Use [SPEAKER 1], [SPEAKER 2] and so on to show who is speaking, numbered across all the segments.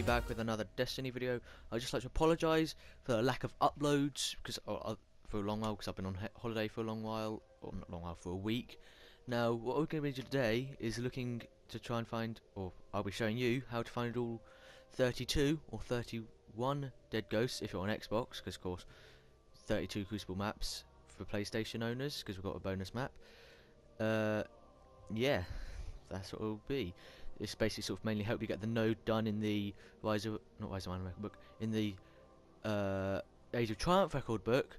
[SPEAKER 1] back with another Destiny video. I'd just like to apologise for the lack of uploads because for a long while, because I've been on holiday for a long while, or not long while, for a week. Now, what we're going to be doing today is looking to try and find, or I'll be showing you how to find all 32 or 31 dead ghosts if you're on Xbox, because of course 32 Crucible maps for PlayStation owners, because we've got a bonus map. Yeah, that's what it will be. It's basically sort of mainly help you get the node done in the Rise of Man record book, in the Age of Triumph record book,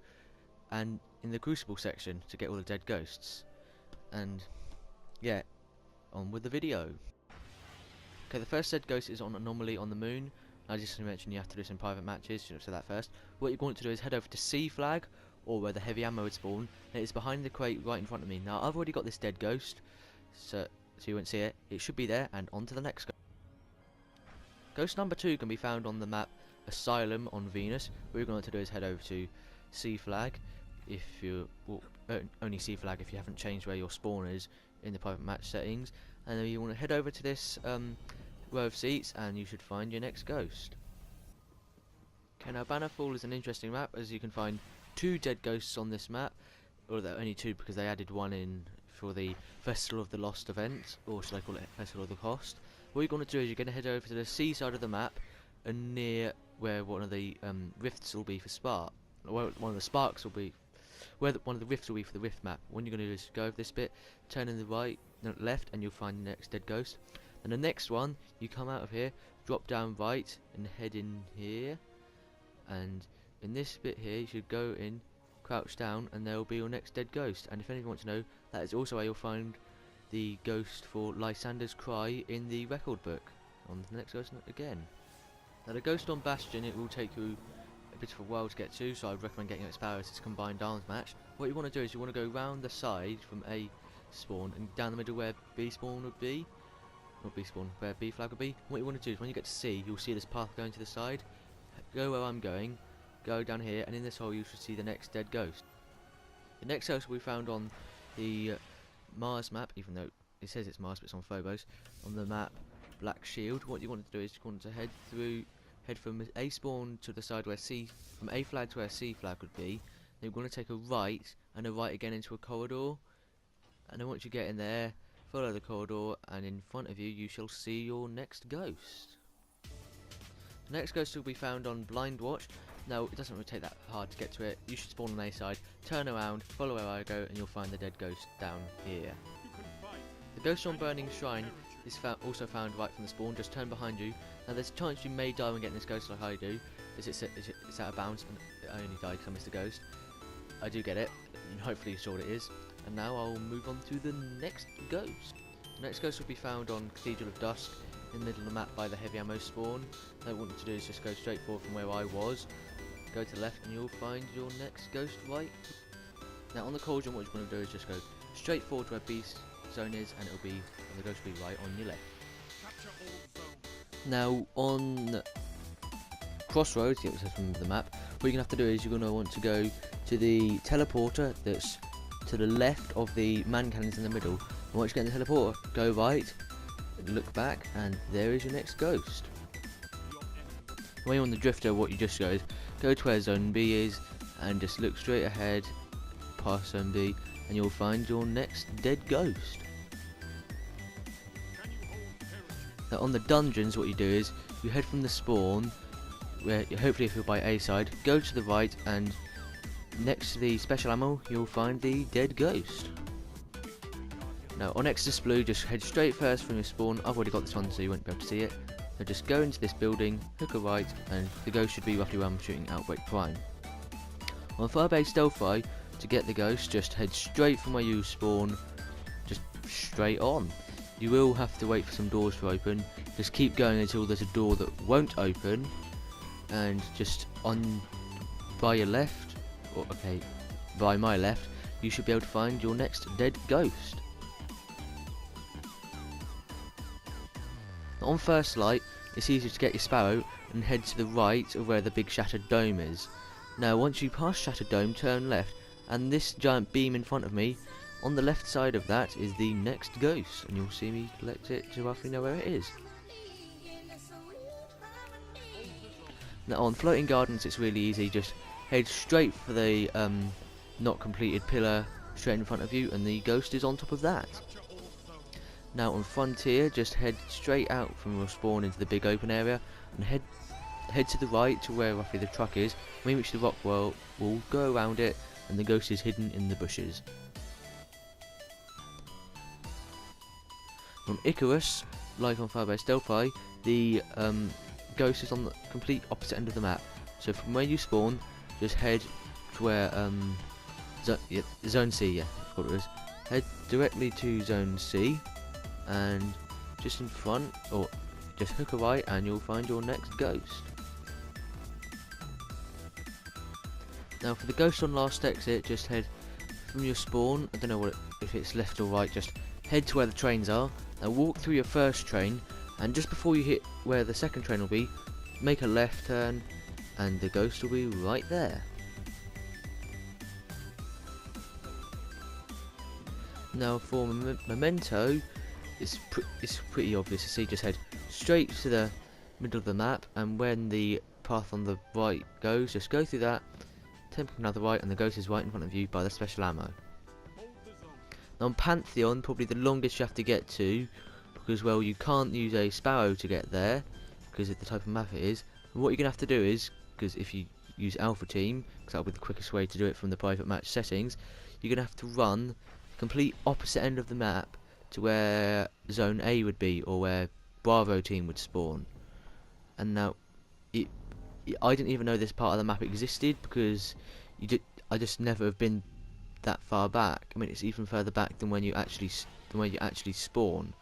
[SPEAKER 1] and in the Crucible section to get all the dead ghosts. And yeah, on with the video. Okay, the first dead ghost is on Anomaly on the moon. As I just mentioned, you have to do this in private matches, so say that first. What you're going to do is head over to C flag, or where the heavy ammo would spawn. It is behind the crate right in front of me. Now I've already got this dead ghost, so you won't see it. It should be there, and on to the next ghost. Ghost number 2 can be found on the map Asylum on Venus. What you're going to do is head over to C flag, if you only C flag if you haven't changed where your spawn is in the private match settings, and then you want to head over to this row of seats, and you should find your next ghost. Okay, now Bannerfall is an interesting map, as you can find 2 dead ghosts on this map, or there are only 2 because they added one in for the Festival of the Lost event, or should I call it Festival of the Cost. What you're going to do is you're going to head over to the C side of the map, and near where one of the rifts will be for Spark, or one of the sparks will be, where one of the rifts will be for the rift map. What you're going to do is go over this bit, turn in the left, and you'll find the next dead ghost. And the next one, you come out of here, drop down right, and head in here. And in this bit here, you should go in, crouch down, and there will be your next dead ghost. And if anyone wants to know, that is also where you'll find the ghost for Lysander's Cry in the record book. On to the next ghost again. Now the ghost on Bastion, it will take you a bit of a while to get to, so I'd recommend getting it Sparrow. It's a combined arms match. What you want to do is you want to go round the side from A spawn and down the middle where B spawn would be. Not B spawn, where B flag would be. What you want to do is when you get to C, you'll see this path going to the side. Go where I'm going, go down here, and in this hole you should see the next dead ghost. The next ghost will be found on the Mars map, even though it says it's Mars but it's on Phobos, on the map Black Shield. What you want to do is you want to head from A spawn to the side where from A flag to where C flag would be. Then you're going to take a right and a right again into a corridor, and then once you get in there, follow the corridor, and in front of you shall see your next ghost. The next ghost will be found on Blind Watch. Now it doesn't really take that hard to get to it. You should spawn on A side, turn around, follow where I go, and you'll find the dead ghost down here. The ghost on Burning Shrine is also found right from the spawn. Just turn behind you. Now there's a chance you may die when getting this ghost like I do. It's out of bounds, and I only died because I missed the ghost. I do get it, and hopefully you saw what it is. And now I'll move on to the next ghost. The next ghost will be found on Cathedral of Dusk, in the middle of the map by the heavy ammo spawn. What I want you to do is just go straight forward from where I was, go to the left, and you'll find your next ghost right. Now on the cauldron, what you're going to do is just go straight forward to where B zone is, and the ghost will be right on your left. Now on Crossroads, it says from the map, what you're going to have to do is you're going to want to go to the teleporter that's to the left of the man cannons in the middle. And once you get in the teleporter, go right, look back, and there is your next ghost. When you're on the drifter, what you just go is go to where zone B is, and just look straight ahead past zone B, and you'll find your next dead ghost. Now on the dungeons, what you do is you head from the spawn, where hopefully if you're by A side, go to the right, and next to the special ammo you'll find the dead ghost. Now on Exodus Blue, just head straight first from your spawn. I've already got this one so you won't be able to see it. So just go into this building, hook a right, and the ghost should be roughly where I'm shooting Outbreak Prime. On Firebase Delphi, to get the ghost, just head straight from where you spawn, just straight on. You will have to wait for some doors to open. Just keep going until there's a door that won't open, and just by your left, or okay, by my left, you should be able to find your next dead ghost. On First Light, it's easier to get your Sparrow and head to the right of where the big Shattered Dome is. Now once you pass Shattered Dome, turn left, and this giant beam in front of me, on the left side of that is the next ghost, and you'll see me collect it to roughly know where it is. Now on floating gardens it's really easy, just head straight for the not completed pillar straight in front of you, and the ghost is on top of that. Now on Frontier, just head straight out from your spawn into the big open area, and head to the right to where roughly the truck is. When you reach the rock wall, go around it, and the ghost is hidden in the bushes. On Icarus, like on Firebase Delphi, the ghost is on the complete opposite end of the map. So from where you spawn, just head to where Zone C, yeah, I forgot what it is. Head directly to Zone C, and just in front, or just hook a right, and you'll find your next ghost. Now for the ghost on last exit, just head from your spawn, I don't know if it's left or right, just head to where the trains are. Now walk through your first train, and just before you hit where the second train will be, make a left turn, and the ghost will be right there. Now for Memento, it's pretty obvious to see. Just head straight to the middle of the map, and when the path on the right goes, just go through that, temple another right, and the ghost is right in front of you by the special ammo. Now on Pantheon, probably the longest you have to get to, because well, you can't use a Sparrow to get there because of the type of map it is. And what you're gonna have to do is, because if you use Alpha Team, because that'll be the quickest way to do it from the private match settings, you're gonna have to run the complete opposite end of the map to where Zone A would be, or where Bravo Team would spawn. And now, I didn't even know this part of the map existed, because I just never have been that far back. I mean, it's even further back than when you actually spawn.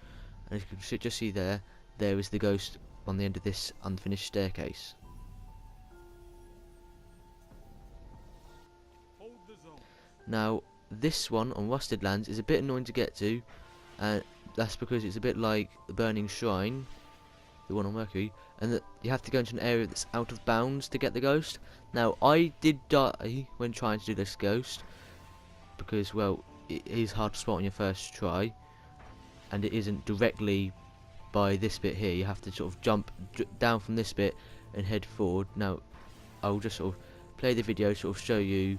[SPEAKER 1] And as you can just see there is the ghost on the end of this unfinished staircase. Now this one on Rusted Lands is a bit annoying to get to, and that's because it's a bit like the Burning Shrine, the one on Mercury, and that you have to go into an area that's out of bounds to get the ghost. Now I did die when trying to do this ghost, because well, it is hard to spot on your first try, and it isn't directly by this bit here. You have to sort of jump down from this bit and head forward. Now I'll just sort of play the video, sort of show you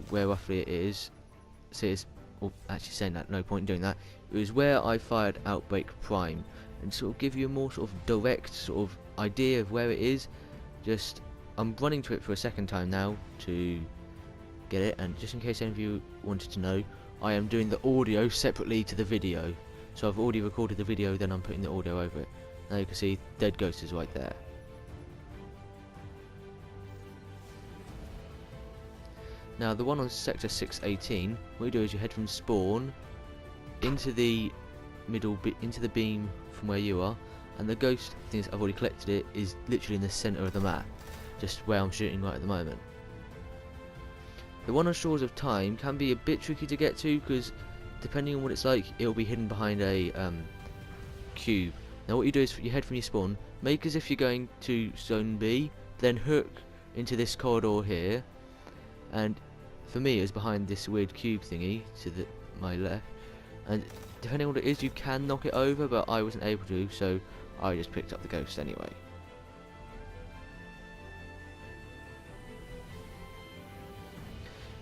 [SPEAKER 1] where roughly it is. So it's, well, actually saying that, no point in doing that. It was where I fired Outbreak Prime, and sort of give you a more sort of direct sort of idea of where it is. Just, I'm running to it for a second time now to get it, and just in case any of you wanted to know, I am doing the audio separately to the video. So I've already recorded the video, then I'm putting the audio over it. Now you can see Dead Ghost is right there. Now the one on sector 618, what you do is you head from spawn into the middle bit, into the beam from where you are, and the ghost, things I've already collected it, is literally in the centre of the map, just where I'm shooting right at the moment. The one on Shores of Time can be a bit tricky to get to, because depending on what it's like, it'll be hidden behind a cube. Now what you do is you head from your spawn, make as if you're going to Zone B, then hook into this corridor here, and for me it was behind this weird cube thingy to my left, and depending on what it is you can knock it over, but I wasn't able to, so I just picked up the ghost anyway.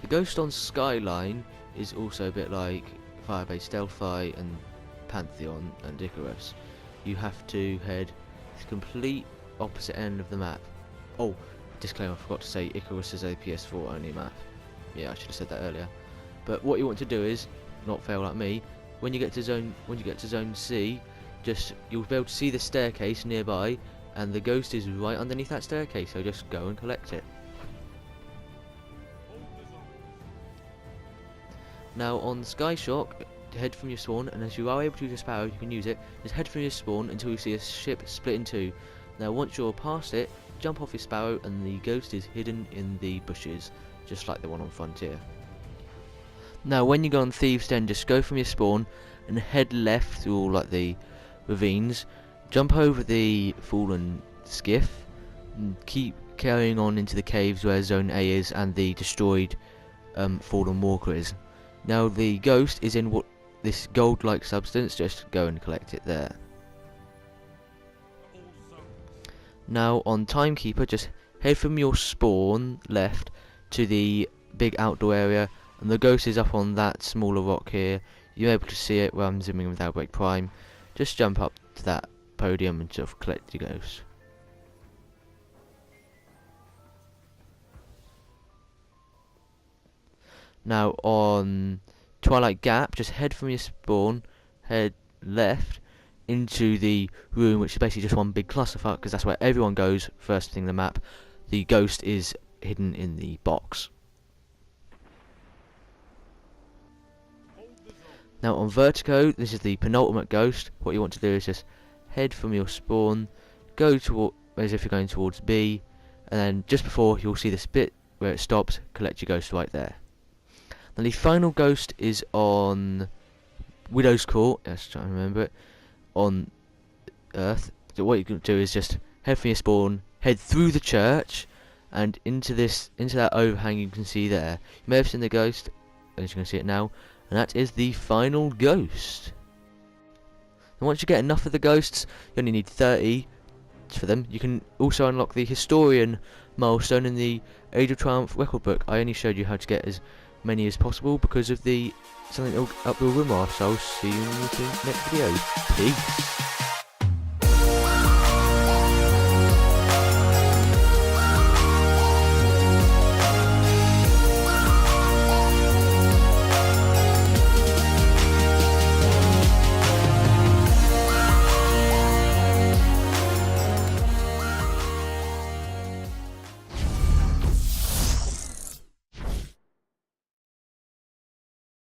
[SPEAKER 1] The ghost on Skyline is also a bit like Firebase Delphi and Pantheon and Icarus. You have to head to the complete opposite end of the map. Oh, disclaimer, I forgot to say Icarus is a PS4 only map. Yeah, I should have said that earlier. But what you want to do is not fail like me. When you get to zone C, just you'll be able to see the staircase nearby, and the ghost is right underneath that staircase, so just go and collect it. Now on Skyshock, head from your spawn, and as you are able to use a Sparrow, you can use it. Just head from your spawn until you see a ship split in two. Now once you're past it, jump off your Sparrow, and the ghost is hidden in the bushes, just like the one on Frontier. Now when you go on Thieves' Den, just go from your spawn and head left through all like the ravines, jump over the fallen skiff, and keep carrying on into the caves where Zone A is and the destroyed fallen walker is. Now the ghost is in what this gold-like substance, just go and collect it there. Now on Timekeeper, just head from your spawn left to the big outdoor area, and the ghost is up on that smaller rock here. You're able to see it where I'm zooming with Outbreak Prime. Just jump up to that podium and sort of collect your ghost. Now on Twilight Gap, just head from your spawn, head left into the room, which is basically just one big clusterfuck, because that's where everyone goes first thing in the map. The ghost is hidden in the box. Now on Vertigo, this is the penultimate ghost. What you want to do is just head from your spawn, go toward, as if you're going towards B, and then just before you'll see this bit where it stops, collect your ghost right there. Now the final ghost is on Widow's Court, let's try and remember it, on Earth. So what you can do is just head from your spawn, head through the church, and into that overhang you can see there. You may have seen the ghost, as you can see it now, and that is the final ghost. And once you get enough of the ghosts, you only need 30 for them. You can also unlock the Historian milestone in the Age of Triumph record book. I only showed you how to get as many as possible because of the something up the rumor. So I'll see you in the next video. Peace.